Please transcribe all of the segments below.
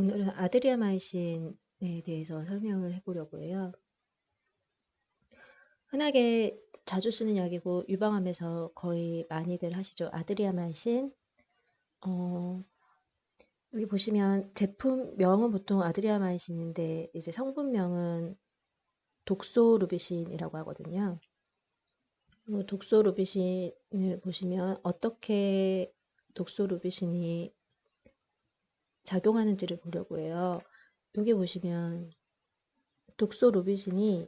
오늘은 아드리아마이신에 대해서 설명을 해보려고 해요. 흔하게 자주 쓰는 약이고 유방암에서 거의 많이들 하시죠. 아드리아마이신. 어, 여기 보시면 제품명은 보통 아드리아마이신인데 이제 성분명은 독소루비신이라고 하거든요. 독소루비신을 보시면 어떻게 독소루비신이 작용하는지를 보려고 해요. 여기 보시면 독소루비신이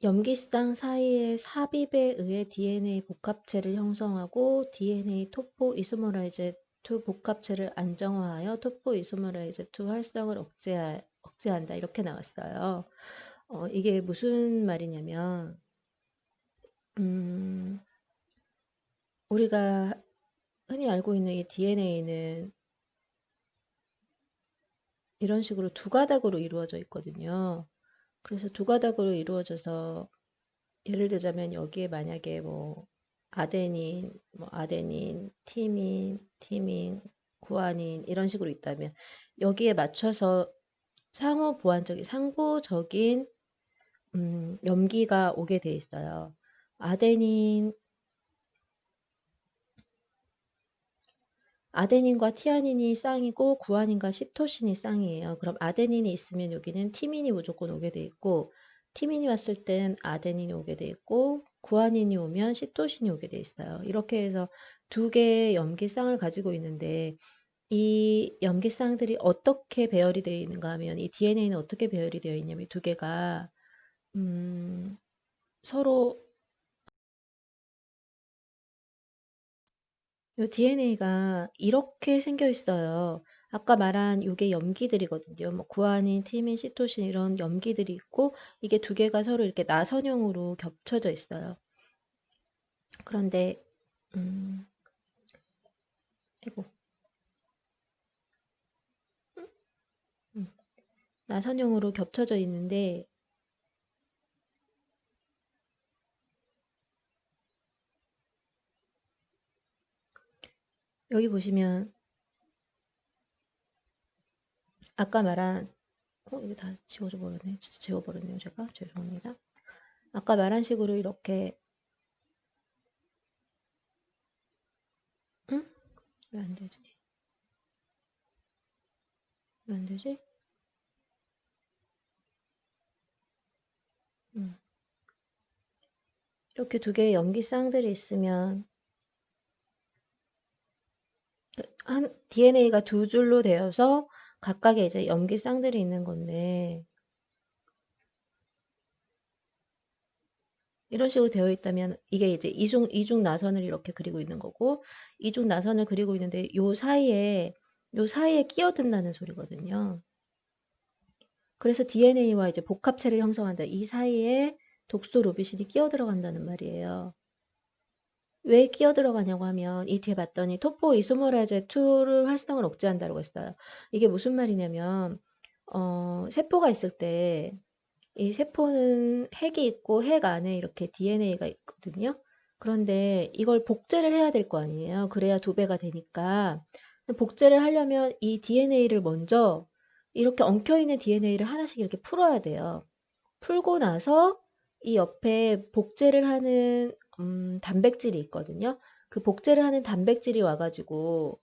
염기쌍 사이의 삽입에 의해 DNA 복합체를 형성하고 DNA 토포 이소머라이즈 2 복합체를 안정화하여 토포 이소머라이즈 2 활성을 억제한다. 이렇게 나왔어요. 이게 무슨 말이냐면 우리가 흔히 알고 있는 이 DNA는 이런 식으로 두 가닥으로 이루어져 있거든요. 그래서 두 가닥으로 이루어져서 예를 들자면 여기에 만약에 뭐 아데닌, 티민, 구아닌 이런 식으로 있다면 여기에 맞춰서 상호적인 염기가 오게 돼 있어요. 아데닌과 티아닌이 쌍이고 구아닌과 시토신이 쌍이에요. 그럼 아데닌이 있으면 여기는 티민이 무조건 오게 돼 있고 티민이 왔을 땐 아데닌이 오게 돼 있고 구아닌이 오면 시토신이 오게 돼 있어요. 이렇게 해서 두 개의 염기쌍을 가지고 있는데 이 염기쌍들이 어떻게 배열이 되어 있는가 하면 이 DNA는 어떻게 배열이 되어 있냐면 두 개가 서로 요 DNA가 이렇게 생겨 있어요. 아까 말한 요게 염기들이거든요. 뭐 구아닌, 티민, 시토신 이런 염기들이 있고 이게 두 개가 서로 이렇게 나선형으로 겹쳐져 있어요. 그런데 아이고, 나선형으로 겹쳐져 있는데 여기 보시면 아까 말한 이거 다 지워져 버렸네. 지워버렸네요. 제가 죄송합니다. 아까 말한 식으로 이렇게 응? 왜 안 되지? 왜 안 되지? 이렇게 두 개의 염기쌍들이 있으면 한 DNA가 두 줄로 되어서 각각의 이제 염기쌍들이 있는 건데 이런 식으로 되어 있다면 이게 이제 이중 나선을 이렇게 그리고 있는 거고 이중 나선을 그리고 있는데 요 사이에 끼어든다는 소리거든요. 그래서 DNA와 이제 복합체를 형성한다. 이 사이에 독소 루비신이 끼어 들어간다는 말이에요. 왜 끼어 들어가냐고 하면 이 뒤에 봤더니 토포 이소머라이즈 2를 활성을 억제한다고 했어요. 이게 무슨 말이냐면 세포가 있을 때 이 세포는 핵이 있고 핵 안에 이렇게 DNA가 있거든요. 그런데 이걸 복제를 해야 될 거 아니에요. 그래야 두 배가 되니까. 복제를 하려면 이 DNA를 먼저 이렇게 엉켜있는 DNA를 하나씩 이렇게 풀어야 돼요. 풀고 나서 이 옆에 복제를 하는 단백질이 있거든요. 그 복제를 하는 단백질이 와가지고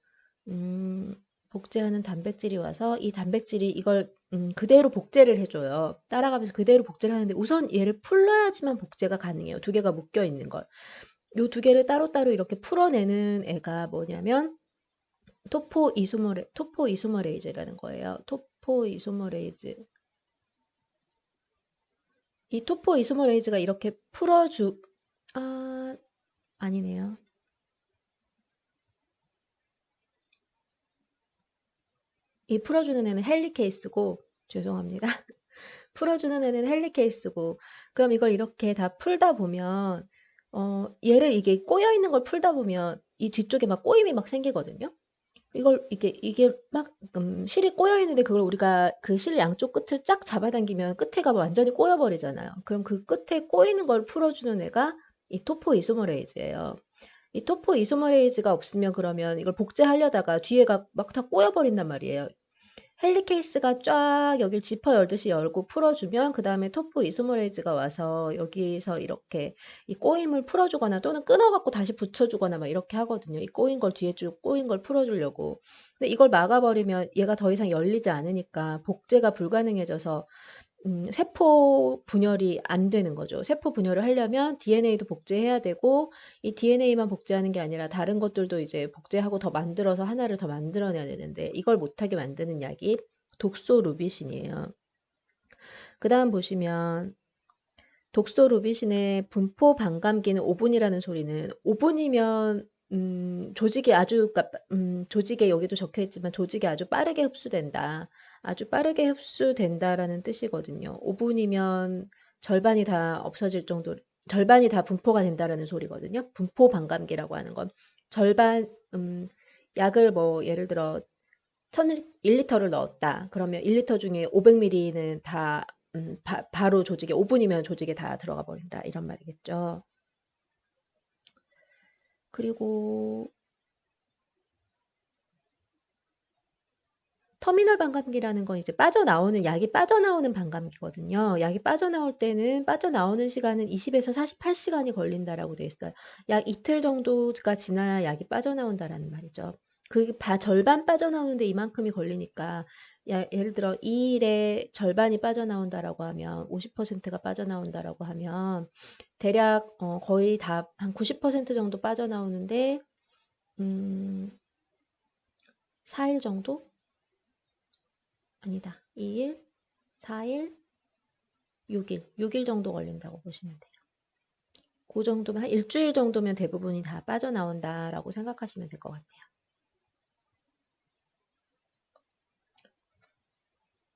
음, 복제하는 단백질이 와서 이 단백질이 이걸 그대로 복제를 해줘요. 따라가면서 그대로 복제를 하는데 우선 얘를 풀어야지만 복제가 가능해요. 두 개가 묶여 있는 걸. 요 두 개를 따로따로 이렇게 풀어내는 애가 뭐냐면 토포 이소머레이즈라는 거예요. 토포 이소머레이즈. 이 토포 이소머레이즈가 이렇게 아, 아니네요. 이 풀어주는 애는 헬리케이스고, 죄송합니다. 풀어주는 애는 헬리케이스고, 그럼 이걸 이렇게 다 풀다 보면, 얘를 이게 꼬여있는 걸 풀다 보면, 이 뒤쪽에 막 꼬임이 막 생기거든요. 이게 막, 실이 꼬여있는데 그걸 우리가 그 실 양쪽 끝을 쫙 잡아당기면 끝에가 완전히 꼬여버리잖아요. 그럼 그 끝에 꼬이는 걸 풀어주는 애가 이 토포 이소머레이즈예요. 이 토포 이소머레이즈가 없으면 그러면 이걸 복제하려다가 뒤에가 막 다 꼬여버린단 말이에요. 헬리케이스가 쫙 여길 지퍼 열듯이 열고 풀어주면 그 다음에 토포 이소머레이즈가 와서 여기서 이렇게 이 꼬임을 풀어주거나 또는 끊어갖고 다시 붙여주거나 막 이렇게 하거든요. 이 꼬인 걸 뒤에 쭉 꼬인 걸 풀어주려고. 근데 이걸 막아버리면 얘가 더 이상 열리지 않으니까 복제가 불가능해져서 세포 분열이 안 되는 거죠. 세포 분열을 하려면 DNA도 복제해야 되고 이 DNA만 복제하는 게 아니라 다른 것들도 이제 복제하고 더 만들어서 하나를 더 만들어내야 되는데 이걸 못하게 만드는 약이 독소루비신이에요. 그 다음 보시면 독소루비신의 분포 반감기는 5분이라는 소리는 5분이면 조직이 아주 조직에 여기도 적혀 있지만 조직이 아주 빠르게 흡수된다. 아주 빠르게 흡수된다라는 뜻이거든요. 5분이면 절반이 다 없어질 정도, 절반이 다 분포가 된다라는 소리거든요. 분포 반감기라고 하는 건 절반 약을 뭐 예를 들어 1리터를 넣었다. 그러면 1리터 중에 500ml는 다 바로 조직에 5분이면 조직에 다 들어가 버린다. 이런 말이겠죠. 그리고 터미널 반감기라는 건 이제 빠져나오는 약이 빠져나오는 반감기거든요. 약이 빠져나올 때는 빠져나오는 시간은 20에서 48시간이 걸린다라고 돼 있어요. 약 이틀 정도가 지나야 약이 빠져나온다라는 말이죠. 그 절반 빠져나오는데 이만큼이 걸리니까 예를 들어 2일에 절반이 빠져나온다라고 하면 50%가 빠져나온다라고 하면 대략 거의 다 한 90% 정도 빠져나오는데 4일 정도? 아니다. 2일, 4일, 6일 정도 걸린다고 보시면 돼요. 그 정도면 한 일주일 정도면 대부분이 다 빠져나온다라고 생각하시면 될 것 같아요.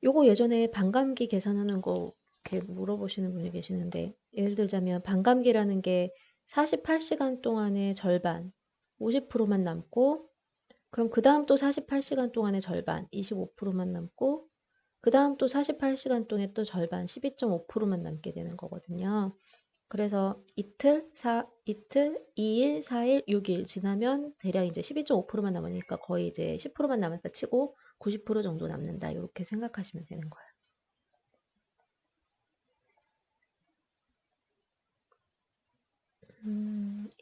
요거 예전에 반감기 계산하는 거 이렇게 물어보시는 분이 계시는데 예를 들자면 반감기라는 게 48시간 동안의 절반, 50%만 남고 그럼 그 다음 또 48시간 동안의 절반, 25%만 남고 그 다음 또 48시간 동안 또 절반, 12.5%만 남게 되는 거거든요. 그래서 이틀, 2일, 4일, 6일 지나면 대략 이제 12.5%만 남으니까 거의 이제 10%만 남았다 치고 90% 정도 남는다. 이렇게 생각하시면 되는 거예요.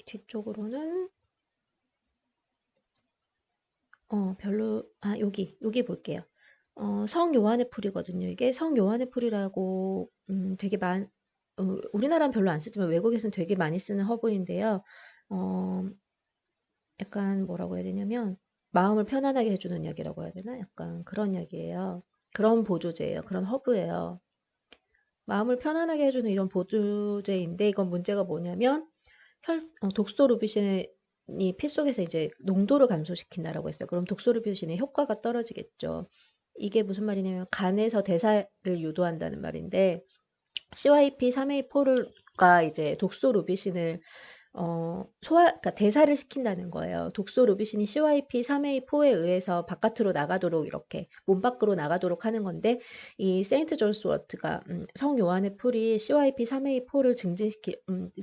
뒤쪽으로는 여기 볼게요. 성 요한의 풀이거든요. 이게 성 요한의 풀이라고 되게 우리나라는 별로 안 쓰지만 외국에서는 되게 많이 쓰는 허브인데요. 어, 약간 뭐라고 해야 되냐면 마음을 편안하게 해주는 약이라고 해야 되나? 약간 그런 약이에요. 그런 보조제예요. 그런 허브예요. 마음을 편안하게 해주는 이런 보조제인데 이건 문제가 뭐냐면 독소루비신이 피 속에서 이제 농도를 감소시킨다라고 했어요. 그럼 독소루비신의 효과가 떨어지겠죠. 이게 무슨 말이냐면 간에서 대사를 유도한다는 말인데 CYP3A4가 이제 독소루비신을 그러니까 대사를 시킨다는 거예요. 독소루비신이 CYP3A4에 의해서 바깥으로 나가도록 이렇게 몸 밖으로 나가도록 하는 건데 이 세인트 존스 워트가 성 요한의 풀이 CYP3A4를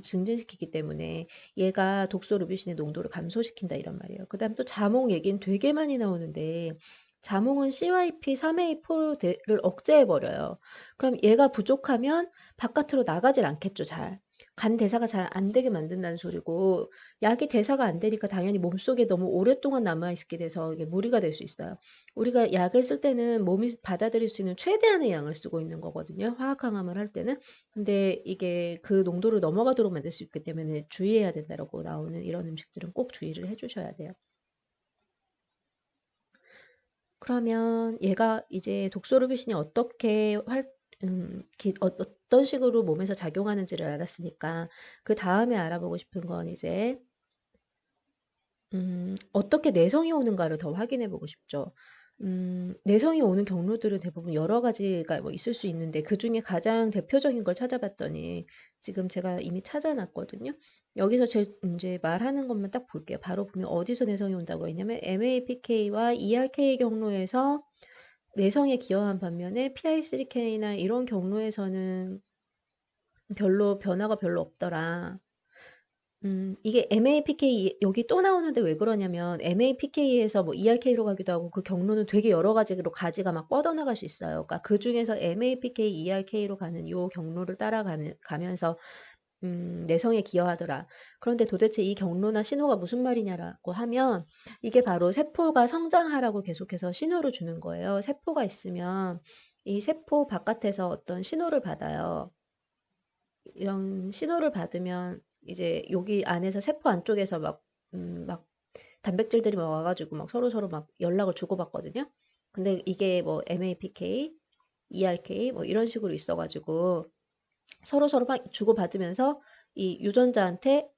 증진시키기 때문에 얘가 독소루비신의 농도를 감소시킨다 이런 말이에요. 그다음 또 자몽 얘기는 되게 많이 나오는데 자몽은 CYP3A4를 억제해버려요. 그럼 얘가 부족하면 바깥으로 나가질 않겠죠, 잘. 간 대사가 잘 안 되게 만든다는 소리고 약이 대사가 안 되니까 당연히 몸속에 너무 오랫동안 남아 있게 돼서 이게 무리가 될 수 있어요. 우리가 약을 쓸 때는 몸이 받아들일 수 있는 최대한의 양을 쓰고 있는 거거든요. 화학 항암을 할 때는. 근데 이게 그 농도를 넘어가도록 만들 수 있기 때문에 주의해야 된다라고 나오는 이런 음식들은 꼭 주의를 해 주셔야 돼요. 그러면 얘가 이제 독소르비신이 어떻게 어떤 식으로 몸에서 작용하는지를 알았으니까 그 다음에 알아보고 싶은 건 이제 어떻게 내성이 오는가를 더 확인해 보고 싶죠. 내성이 오는 경로들은 대부분 여러 가지가 뭐 있을 수 있는데 그중에 가장 대표적인 걸 찾아봤더니 지금 제가 이미 찾아놨거든요. 여기서 제 이제 말하는 것만 딱 볼게요. 바로 보면 어디서 내성이 온다고 했냐면 MAPK와 ERK 경로에서 내성에 기여한 반면에 PI3K나 이런 경로에서는 별로 변화가 별로 없더라. 이게 MAPK 여기 또 나오는데 왜 그러냐면 MAPK에서 뭐 ERK로 가기도 하고 그 경로는 되게 여러 가지로 가지가 막 뻗어나갈 수 있어요. 그러니까 그중에서 MAPK, ERK로 가는 요 경로를 가면서 내성에 기여하더라. 그런데 도대체 이 경로나 신호가 무슨 말이냐라고 하면 이게 바로 세포가 성장하라고 계속해서 신호를 주는 거예요. 세포가 있으면 이 세포 바깥에서 어떤 신호를 받아요. 이런 신호를 받으면 이제 여기 안에서 세포 안쪽에서 막 단백질들이 막 와가지고 막 서로서로 막 연락을 주고받거든요. 근데 이게 뭐 MAPK, ERK 뭐 이런 식으로 있어가지고 서로서로 막 주고받으면서 이 유전자한테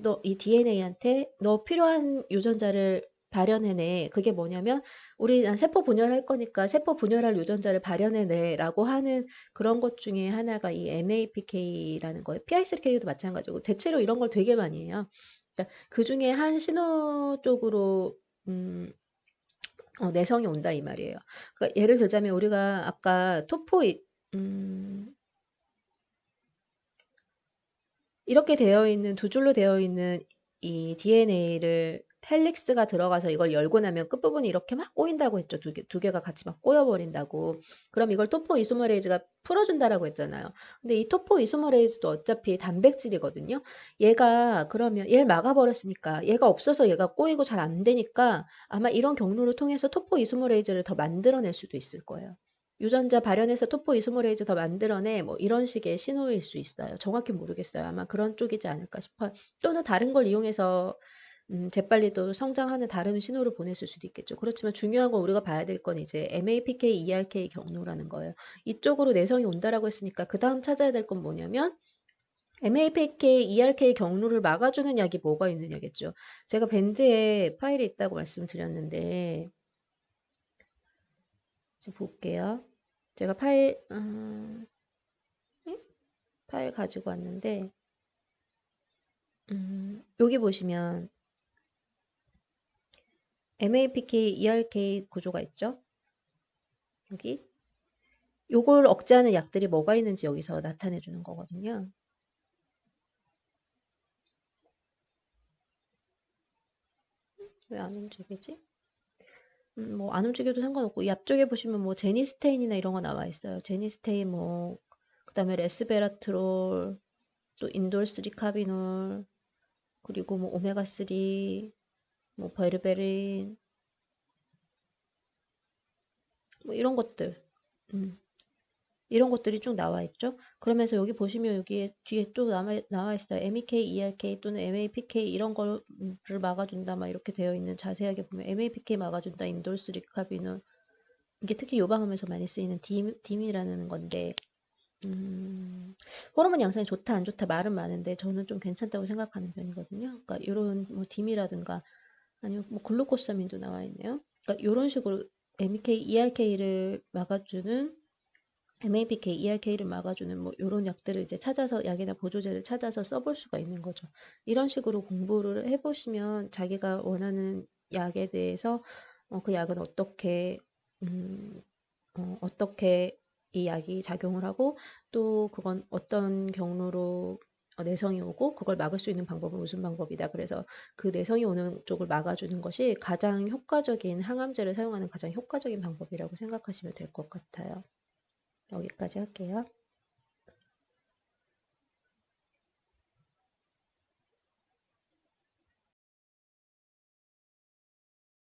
너 이 DNA한테 너 필요한 유전자를 발현해내. 그게 뭐냐면 우리 난 세포 분열할 거니까 세포 분열할 유전자를 발현해내라고 하는 그런 것 중에 하나가 이 MAPK라는 거예요. PI3K도 마찬가지고 대체로 이런 걸 되게 많이 해요. 그러니까 그 중에 한 신호 쪽으로 음, 내성이 온다 이 말이에요. 그러니까 예를 들자면 우리가 아까 음, 이렇게 되어 있는 두 줄로 되어 있는 이 DNA를 헬릭스가 들어가서 이걸 열고 나면 끝부분이 이렇게 막 꼬인다고 했죠. 두 개가 같이 막 꼬여버린다고. 그럼 이걸 토포 이소머레이즈가 풀어준다라고 했잖아요. 근데 이 토포 이소머레이즈도 어차피 단백질이거든요. 얘가 그러면 얘를 막아버렸으니까 얘가 없어서 얘가 꼬이고 잘 안 되니까 아마 이런 경로를 통해서 토포 이소머레이즈를 더 만들어낼 수도 있을 거예요. 유전자 발현해서 토포 이소머레이즈 더 만들어내 뭐 이런 식의 신호일 수 있어요. 정확히 모르겠어요. 아마 그런 쪽이지 않을까 싶어요. 또는 다른 걸 이용해서 재빨리 또 성장하는 다른 신호를 보냈을 수도 있겠죠. 그렇지만 중요한 건 우리가 봐야 될 건 이제 MAPK, ERK 경로라는 거예요. 이쪽으로 내성이 온다라고 했으니까 그 다음 찾아야 될 건 뭐냐면 MAPK, ERK 경로를 막아주는 약이 뭐가 있느냐겠죠. 제가 밴드에 파일이 있다고 말씀드렸는데 이제 볼게요. 제가 파일 가지고 왔는데 여기 보시면 MAPK, ERK 구조가 있죠? 여기. 요걸 억제하는 약들이 뭐가 있는지 여기서 나타내 주는 거거든요. 왜 안 움직이지? 뭐 안 움직여도 상관없고 이 앞쪽에 보시면 뭐 제니스테인이나 이런 거 나와 있어요. 제니스테인 뭐 그다음에 레스베라트롤 또 인돌스리카비놀 그리고 뭐 오메가3 뭐 베르베린 뭐 이런 것들. 음. 이런 것들이 쭉 나와 있죠. 그러면서 여기 보시면 여기에 뒤에 또 나와 있어요. MEK, ERK 또는 MAPK 이런 거를 막아준다. 막 이렇게 되어 있는 자세하게 보면 MAPK 막아준다. 인돌스 리카비는 이게 특히 요방하면서 많이 쓰이는 딤이라는 건데 호르몬 양성이 좋다 안 좋다 말은 많은데 저는 좀 괜찮다고 생각하는 편이거든요. 그러니까 이런 뭐 딤이라든가 아니면 뭐 글루코사민도 나와 있네요. 그러니까 이런 식으로 MEK, ERK를 막아주는 MAPK, ERK를 막아주는 뭐 요런 약들을 이제 찾아서 약이나 보조제를 찾아서 써볼 수가 있는 거죠. 이런 식으로 공부를 해보시면 자기가 원하는 약에 대해서 그 약은 음, 어떻게 이 약이 작용을 하고 또 그건 어떤 경로로 내성이 오고 그걸 막을 수 있는 방법은 무슨 방법이다. 그래서 그 내성이 오는 쪽을 막아주는 것이 가장 효과적인 항암제를 사용하는 가장 효과적인 방법이라고 생각하시면 될 것 같아요. 여기까지 할게요.